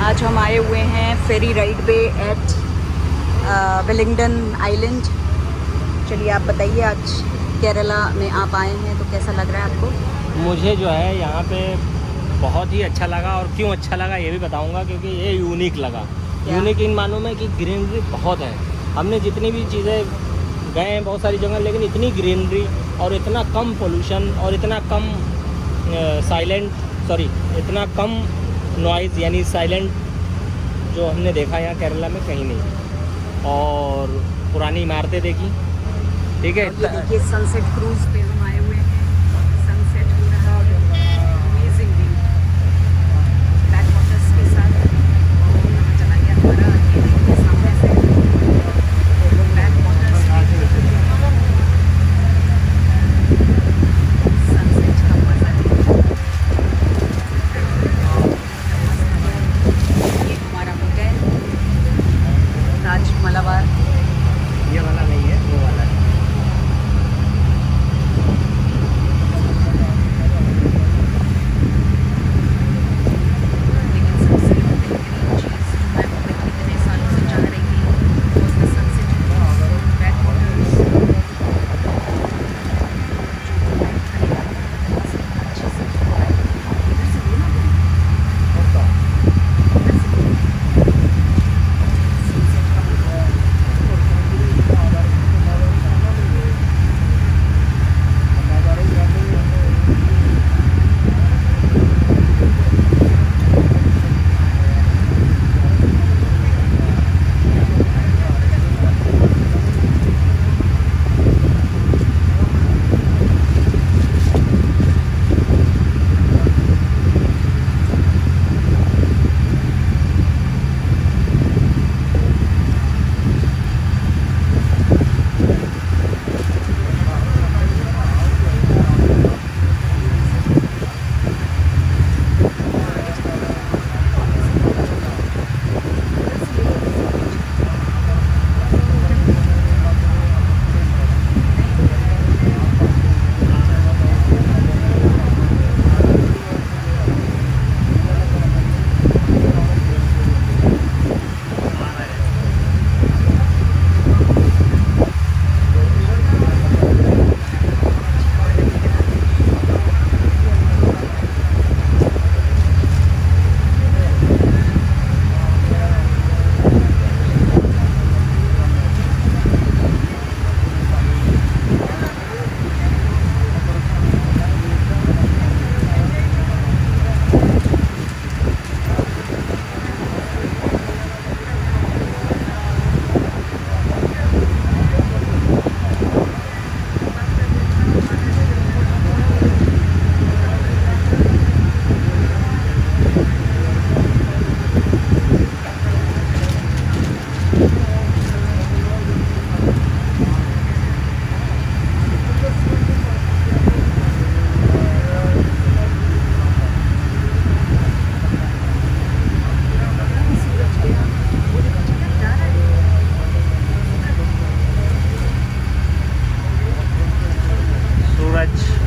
आज हम आए हुए हैं फेरी राइड पे एट वेलिंगटन आइलैंड। चलिए आप बताइए, आज केरला में आप आए हैं तो कैसा लग रहा है आपको? मुझे जो है यहाँ पे बहुत ही अच्छा लगा, और क्यों अच्छा लगा ये भी बताऊंगा, क्योंकि ये यूनिक लगा। यूनिक इन मानों में कि ग्रीनरी बहुत है। हमने जितनी भी चीज़ें गए हैं बहुत सारी जगह, लेकिन इतनी ग्रीनरी और इतना कम पोल्यूशन और इतना कम इतना कम नॉइज़ यानी साइलेंट जो हमने देखा यहाँ केरला में कहीं नहीं। और पुरानी इमारतें देखी, ठीक है। ये देखिए सनसेट क्रूज पे हम आए हुए हैं, सनसेट हो रहा है, अमेजिंग व्यू बैकवाटर्स के साथ। कहाँ चला गया हमारा, ये देखिए सामने से बैकवाटर्स, सनसेट का मजा लीजिए। ये हमारा होटल राज मलाबार। ये वाला नहीं है, वो वाला है। लेकिन सबसे बेहतरीन चीज़ मैं इतने सालों से चाह रही थी वो उसका सनसेट बैकवाटर्स अच्छे से इधर से बोलो सनसेट का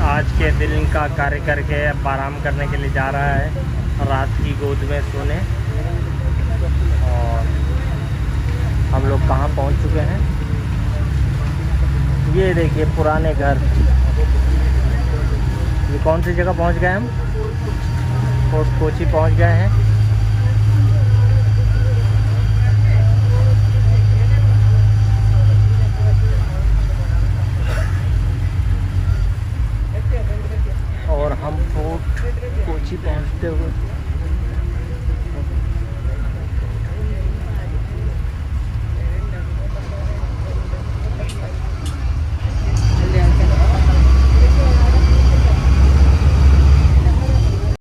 आज के दिन का कार्य करके अब आराम करने के लिए जा रहा है रात की गोद में सोने। और हम लोग कहाँ पहुँच चुके हैं, ये देखिए पुराने घर। ये कौन सी जगह पहुँच गए हम? फोर्ट कोची पहुँच गए हैं। और हम फोर्ट कोची पहुंचते हुए